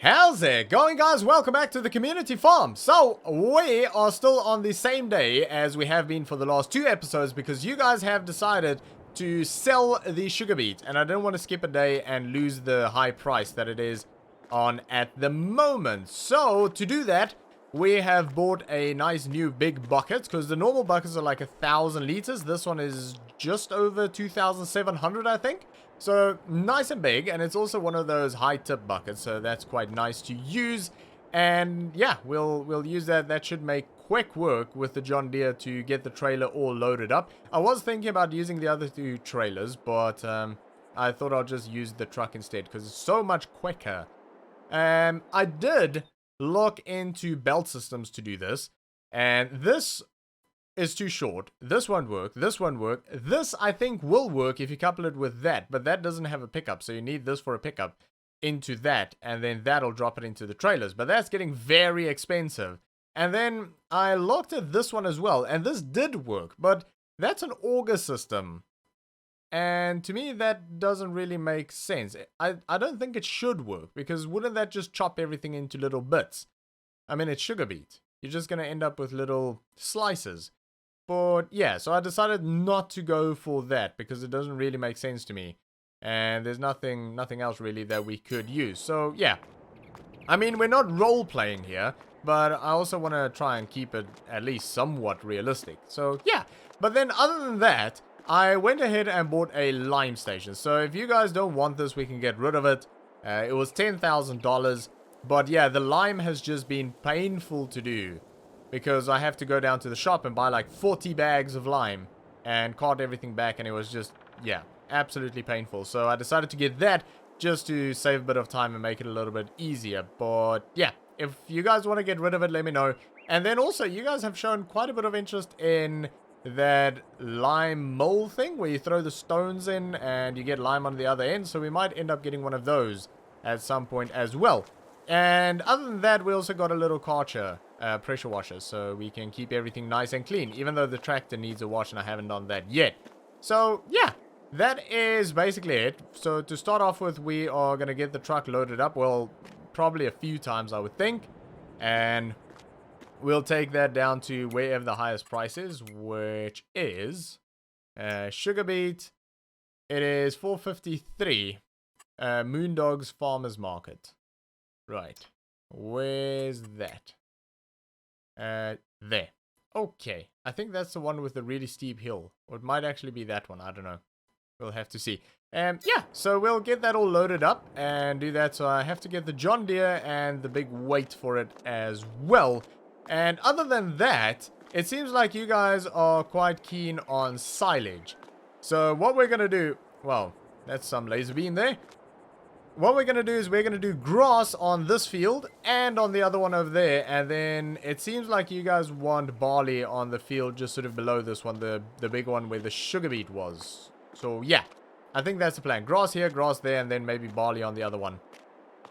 How's it going, guys? Welcome back to the community farm. So we are still on the same day as we have been for the last 2 episodes because you guys have decided to sell the sugar beet, and I didn't want to skip a day and lose the high price that it is on at the moment. So to do that, we have bought a nice new big bucket because the normal buckets are like 1,000 liters. This one is just over 2,700, I think. So nice and big, and it's also one of those high tip buckets, so that's quite nice to use. And yeah, we'll use that. That should make quick work with the John Deere to get the trailer all loaded up. I was thinking about using the other 2 trailers, but I thought I'll just use the truck instead because it's so much quicker. I did look into belt systems to do this, and this is too short. This won't work. This won't work. This, I think, will work if you couple it with that, but that doesn't have a pickup, so you need this for a pickup into that, and then that'll drop it into the trailers, but that's getting very expensive. And then I looked at this one as well, and this did work, but that's an auger system, and to me that doesn't really make sense. I don't think it should work, because wouldn't that just chop everything into little bits? I mean, it's sugar beet. You're just going to end up with little slices. But yeah, so I decided not to go for that because it doesn't really make sense to me. And there's nothing else really that we could use. So yeah, I mean, we're not role-playing here, but I also want to try and keep it at least somewhat realistic. So yeah, but then other than that, I went ahead and bought a lime station. So if you guys don't want this, we can get rid of it. It was $10,000. But yeah, the lime has just been painful to do, because I have to go down to the shop and buy like 40 bags of lime and cart everything back, and it was just, yeah, absolutely painful. So I decided to get that just to save a bit of time and make it a little bit easier. But yeah, if you guys want to get rid of it, let me know. And then also, you guys have shown quite a bit of interest in that lime mold thing where you throw the stones in and you get lime on the other end. So we might end up getting one of those at some point as well. And other than that, we also got a little Karcher pressure washer, so we can keep everything nice and clean, even though the tractor needs a wash and I haven't done that yet. So yeah, that is basically it. So to start off with, we are going to get the truck loaded up, well, probably a few times I would think, and we'll take that down to wherever the highest price is, which is sugar beet. It is $4.53, Moondog's Farmers Market. Right, where's that? There. Okay, I think that's the one with the really steep hill, or it might actually be that one. I don't know. We'll have to see. Yeah, so we'll get that all loaded up and do that. So I have to get the John Deere and the big weight for it as well. And other than that, it seems like you guys are quite keen on silage. So what we're gonna do, well, that's some laser beam there. What we're going to do is we're going to do grass on this field and on the other one over there. And then it seems like you guys want barley on the field just sort of below this one, the big one where the sugar beet was. So yeah, I think that's the plan. Grass here, grass there, and then maybe barley on the other one.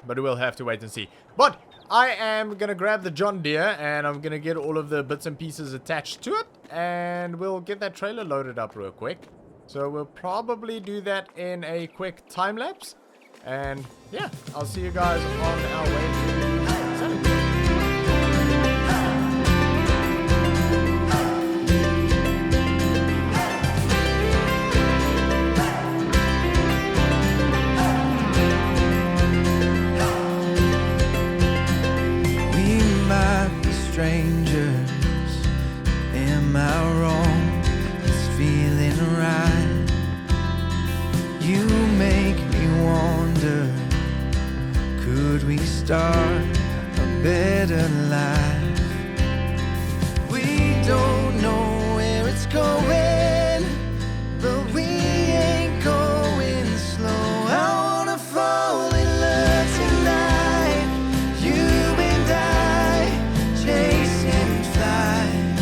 But we'll have to wait and see. But I am going to grab the John Deere and I'm going to get all of the bits and pieces attached to it. And we'll get that trailer loaded up real quick. So we'll probably do that in a quick time lapse. And yeah, I'll see you guys on our way to selling. We might be strangers. Am I wrong? It's feeling right. You make me wonder, could we start a better life? We don't know where it's going, but we ain't going slow. I wanna fall in love tonight, you and I, chasing flight.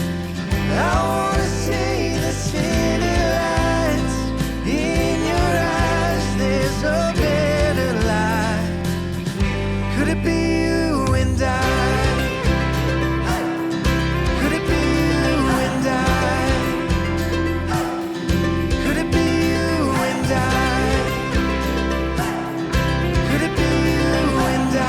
I wanna see the city lights in your eyes. There's a better life. Could it be you and I? Could it be you and I? Could it be you and I? Could it be you and I?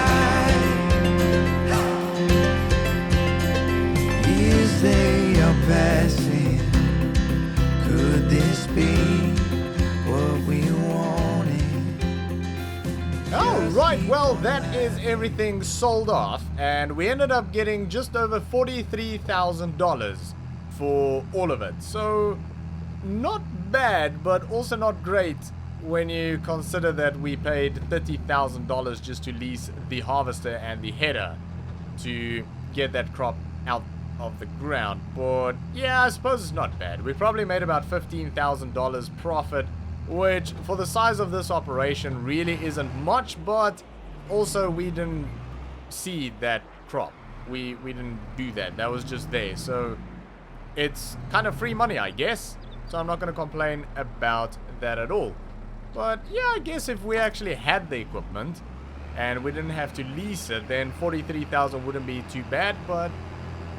well, that is everything sold off, and we ended up getting just over $43,000 for all of it. So, not bad, but also not great when you consider that we paid $30,000 just to lease the harvester and the header to get that crop out of the ground. But yeah, I suppose it's not bad. We probably made about $15,000 profit, which for the size of this operation really isn't much, but also we didn't seed that crop. We didn't do that. That was just there. So it's kind of free money, I guess. So I'm not going to complain about that at all. But yeah, I guess if we actually had the equipment and we didn't have to lease it, then 43,000 wouldn't be too bad. But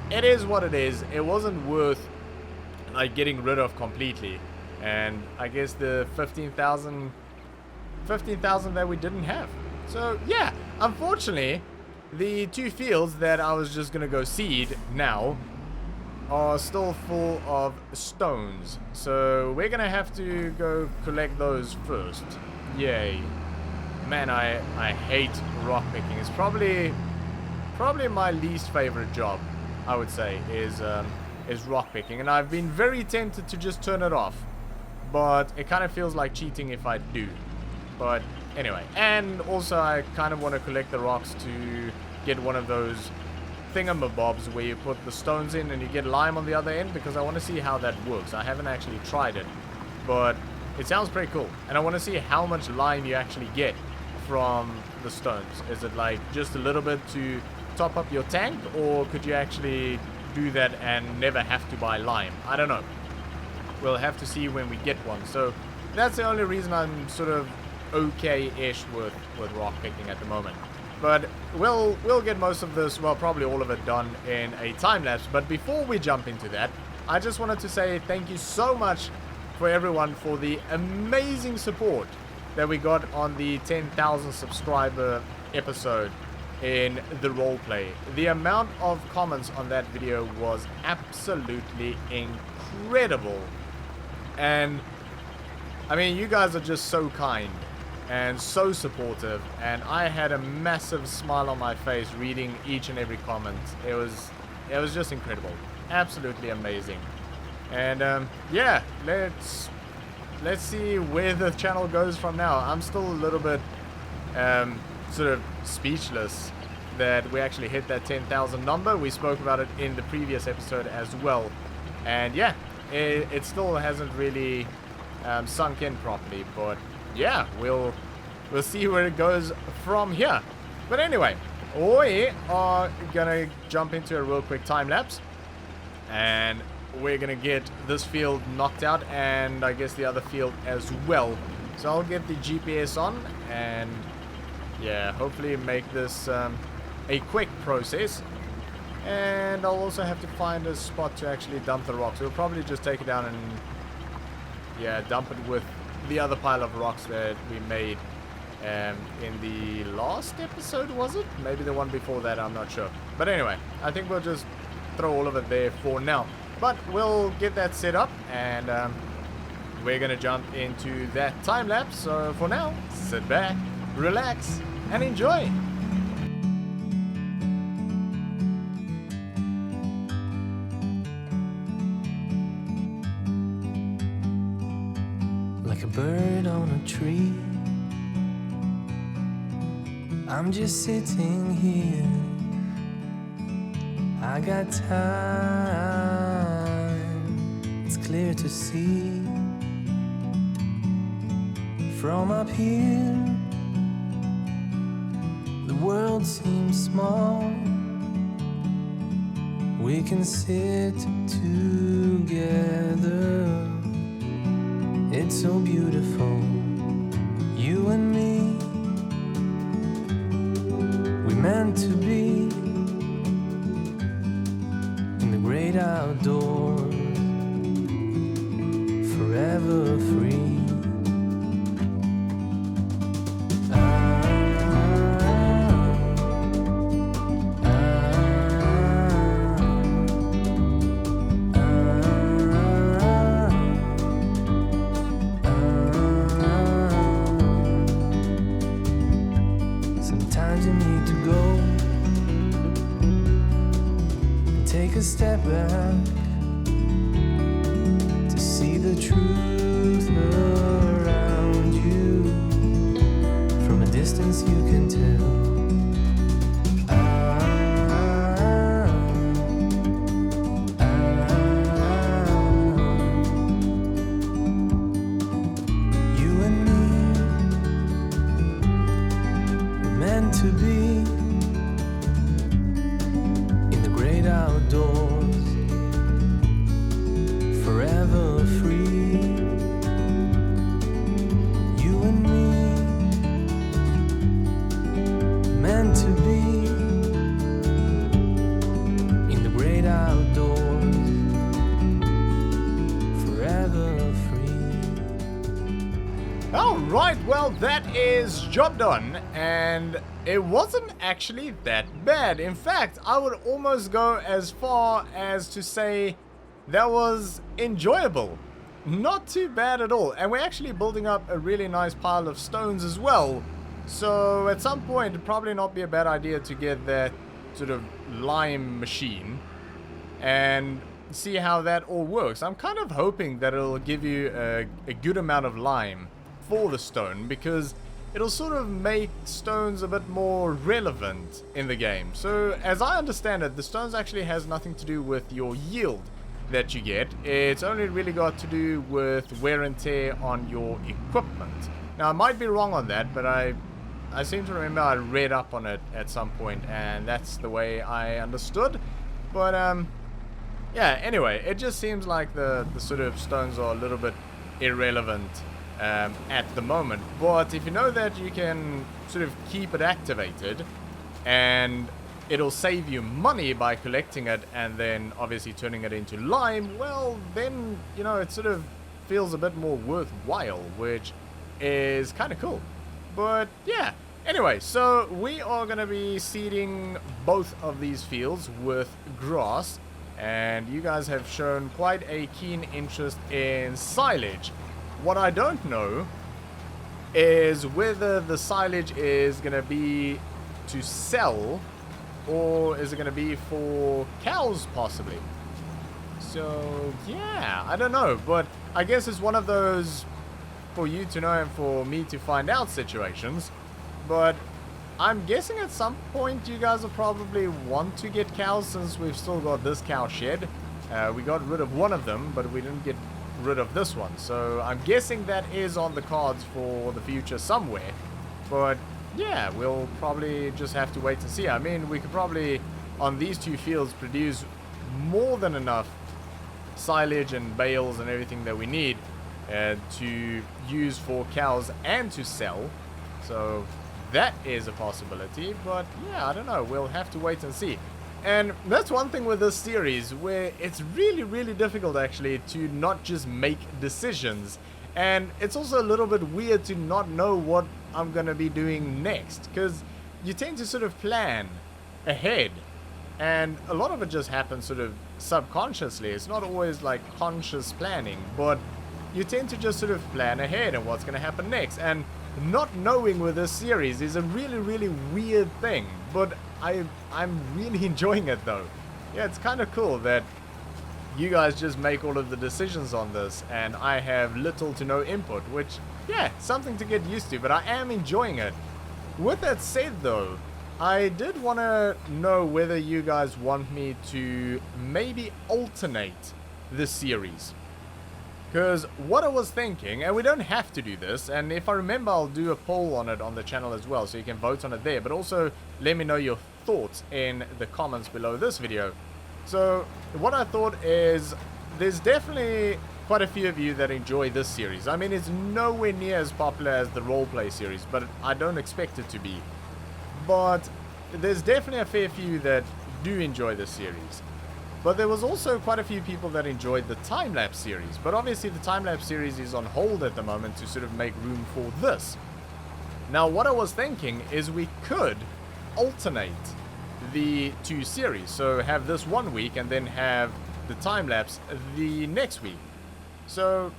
it is what it is. It wasn't worth like getting rid of completely. And I guess the 15,000 that we didn't have. So yeah, unfortunately, the two fields that I was just gonna go seed now are still full of stones. So we're gonna have to go collect those first. Yay. Man, I hate rock picking. It's probably my least favorite job, I would say, is rock picking. And I've been very tempted to just turn it off, but it kind of feels like cheating if I do. But anyway, and also I kind of want to collect the rocks to get one of those thingamabobs where you put the stones in and you get lime on the other end, because I want to see how that works. I haven't actually tried it, but it sounds pretty cool. And I want to see how much lime you actually get from the stones. Is it like just a little bit to top up your tank, or could you actually do that and never have to buy lime? I don't know. We'll have to see when we get one. So that's the only reason I'm sort of okay-ish with rock picking at the moment. But we'll get most of this, well, probably all of it done in a time-lapse. But before we jump into that, I just wanted to say thank you so much for everyone for the amazing support that we got on the 10,000 subscriber episode in the roleplay. The amount of comments on that video was absolutely incredible. And I mean, you guys are just so kind and so supportive, and I had a massive smile on my face reading each and every comment. It was just incredible, absolutely amazing. And yeah, let's see where the channel goes from now. I'm still a little bit sort of speechless that we actually hit that 10,000 number. We spoke about it in the previous episode as well, and yeah, it still hasn't really sunk in properly. But yeah, we'll see where it goes from here. But anyway, we are gonna jump into a real quick time lapse, and we're gonna get this field knocked out, and I guess the other field as well. So I'll get the GPS on, and yeah, hopefully make this a quick process. And I'll also have to find a spot to actually dump the rocks. We'll probably just take it down and yeah, dump it with the other pile of rocks that we made in the last episode, was it? Maybe the one before that, I'm not sure. But anyway, I think we'll just throw all of it there for now. But we'll get that set up, and we're gonna jump into that time lapse. So for now, sit back, relax, and enjoy. Like a bird on a tree, I'm just sitting here. I got time, it's clear to see. From up here, the world seems small. We can sit together. It's so beautiful, you and me. We meant to be in the great outdoors, forever free. Sometimes you need to go and take a step back to see the truth around you. From a distance you can tell. To be in the great outdoors, forever free. You and me, meant to be in the great outdoors, forever free. Alright, well that is job done, and it wasn't actually that bad. In fact, I would almost go as far as to say that was enjoyable. Not too bad at all. And we're actually building up a really nice pile of stones as well. So at some point, it'd probably not be a bad idea to get that sort of lime machine and see how that all works. I'm kind of hoping that it'll give you a good amount of lime for the stone, because it'll sort of make stones a bit more relevant in the game. So as I understand it, the stones actually has nothing to do with your yield that you get. It's only really got to do with wear and tear on your equipment. Now I might be wrong on that, but I seem to remember I read up on it at some point, and that's the way I understood. But yeah, anyway, it just seems like the sort of stones are a little bit irrelevant at the moment. But if you know that you can sort of keep it activated and it'll save you money by collecting it and then obviously turning it into lime, well then, you know, it sort of feels a bit more worthwhile, which is kind of cool. But yeah, anyway, so we are going to be seeding both of these fields with grass, and you guys have shown quite a keen interest in silage. What I don't know is whether the silage is going to be to sell, or is it going to be for cows possibly. So yeah, I don't know, but I guess it's one of those for you to know and for me to find out situations. But I'm guessing at some point you guys will probably want to get cows, since we've still got this cow shed. We got rid of one of them, but we didn't get rid of this one, so I'm guessing that is on the cards for the future somewhere. But yeah, we'll probably just have to wait and see. I mean, we could probably on these two fields produce more than enough silage and bales and everything that we need to use for cows and to sell. So that is a possibility, but yeah, I don't know, we'll have to wait and see. And that's one thing with this series, where it's really, really difficult actually to not just make decisions. And it's also a little bit weird to not know what I'm going to be doing next, because you tend to sort of plan ahead. And a lot of it just happens sort of subconsciously. It's not always like conscious planning, but you tend to just sort of plan ahead and what's going to happen next. And not knowing with this series is a really, really weird thing, but I'm really enjoying it though. Yeah, it's kind of cool that you guys just make all of the decisions on this and I have little to no input, which, yeah, something to get used to, but I am enjoying it. With that said though, I did want to know whether you guys want me to maybe alternate this series. Because what I was thinking, and we don't have to do this, and if I remember I'll do a poll on it on the channel as well, so you can vote on it there, but also let me know your thoughts in the comments below this video. So what I thought is, there's definitely quite a few of you that enjoy this series. I mean, it's nowhere near as popular as the roleplay series, but I don't expect it to be. But there's definitely a fair few that do enjoy this series. But there was also quite a few people that enjoyed the time-lapse series. But obviously the time-lapse series is on hold at the moment to sort of make room for this. Now what I was thinking is we could alternate the two series. So have this one week and then have the time-lapse the next week. So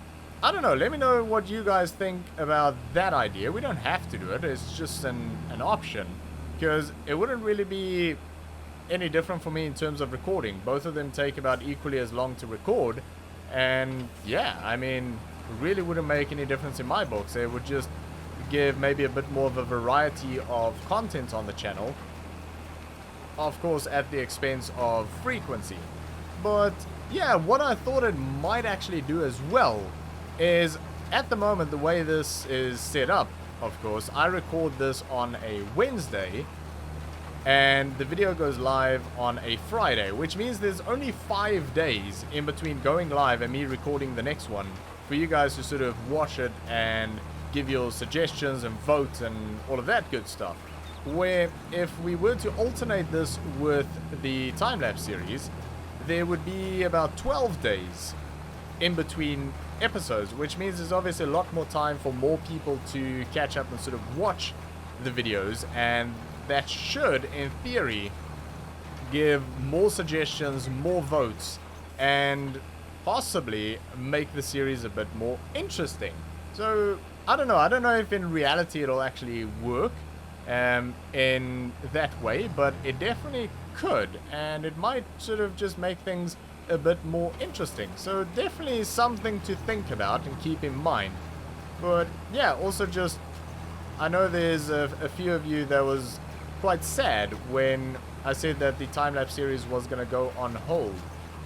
I don't know, let me know what you guys think about that idea. We don't have to do it, it's just an option. because it wouldn't really be any different for me in terms of recording. Both of them take about equally as long to record, and yeah, I mean, really wouldn't make any difference in my books. It would just give maybe a bit more of a variety of content on the channel, of course at the expense of frequency. But yeah, what I thought it might actually do as well is, at the moment, the way this is set up, of course, I record this on a Wednesday and the video goes live on a Friday, which means there's only 5 days in between going live and me recording the next one for you guys to sort of watch it and give your suggestions and vote and all of that good stuff. Where if we were to alternate this with the time-lapse series, there would be about 12 days in between episodes, which means there's obviously a lot more time for more people to catch up and sort of watch the videos, and that should, in theory, give more suggestions, more votes, and possibly make the series a bit more interesting. So, I don't know if in reality it'll actually work in that way, but it definitely could, and it might sort of just make things a bit more interesting. So definitely something to think about and keep in mind. But yeah, also just, I know there's a few of you that was quite sad when I said that the time-lapse series was going to go on hold.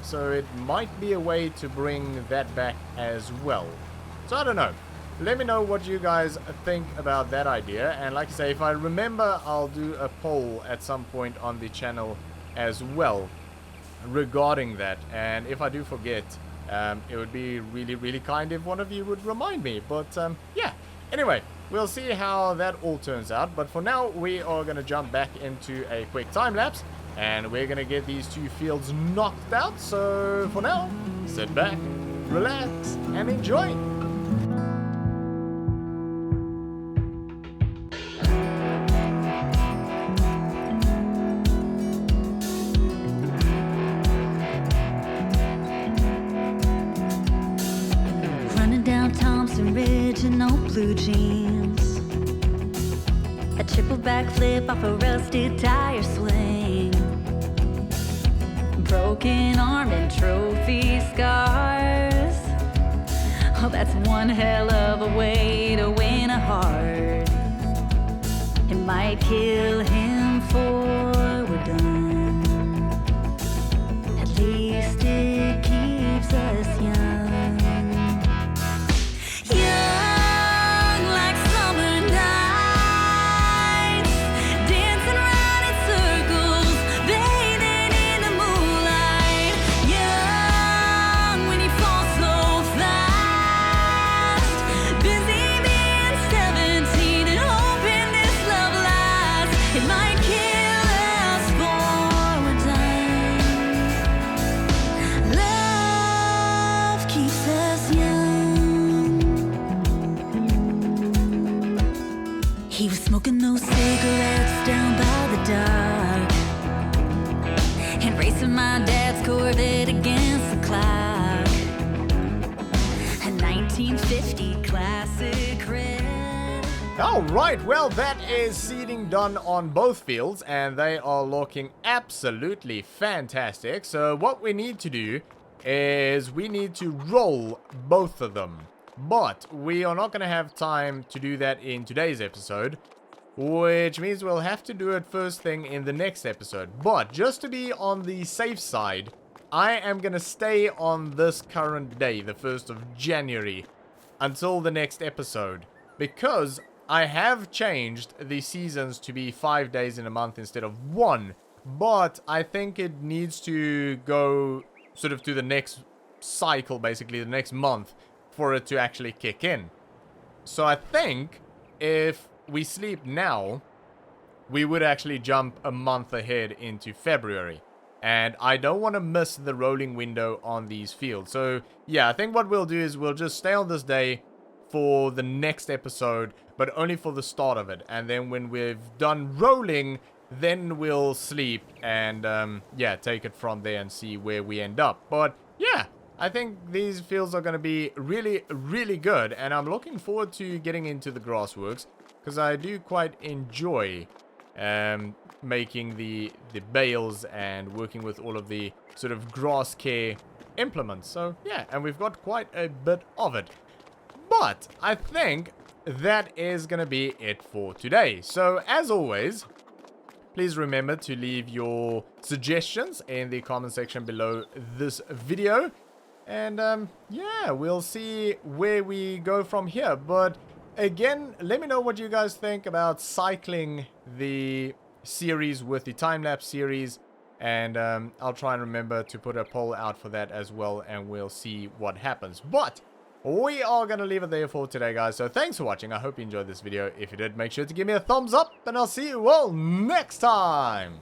So it might be a way to bring that back as well. So I don't know. Let me know what you guys think about that idea. And like I say, if I remember, I'll do a poll at some point on the channel as well regarding that. And if I do forget, it would be really, really kind if one of you would remind me. But yeah, anyway, we'll see how that all turns out. But for now, we are going to jump back into a quick time lapse, and we're going to get these 2 fields knocked out. So for now, sit back, relax, and enjoy. Blue jeans, a triple backflip off a rusted tire swing, broken arm and trophy scars. Oh, that's one hell of a way to win a heart. It might kill him before we're done. At least it keeps us young. He was smoking those cigarettes down by the dock and racing my dad's Corvette against the clock. A 1950 classic red. Alright, well, that is seeding done on both fields, and they are looking absolutely fantastic. So what we need to do is we need to roll both of them. But we are not going to have time to do that in today's episode, which means we'll have to do it first thing in the next episode. But just to be on the safe side, I am going to stay on this current day, the 1st of January, until the next episode, because I have changed the seasons to be 5 days in a month instead of 1, but I think it needs to go sort of to the next cycle, basically the next month, for it to actually kick in. So I think if we sleep now, we would actually jump a month ahead into February. And I don't want to miss the rolling window on these fields. So yeah, I think what we'll do is we'll just stay on this day for the next episode, but only for the start of it. And then when we've done rolling, then we'll sleep and yeah, take it from there and see where we end up. But yeah, I think these fields are going to be really, really good, and I'm looking forward to getting into the grassworks, because I do quite enjoy making the bales and working with all of the sort of grass care implements. So yeah, and we've got quite a bit of it. But I think that is going to be it for today. So as always, please remember to leave your suggestions in the comment section below this video. And yeah, we'll see where we go from here. But again, let me know what you guys think about cycling the series with the time-lapse series. And I'll try and remember to put a poll out for that as well, and we'll see what happens. But we are going to leave it there for today, guys. So thanks for watching. I hope you enjoyed this video. If you did, make sure to give me a thumbs up, and I'll see you all next time.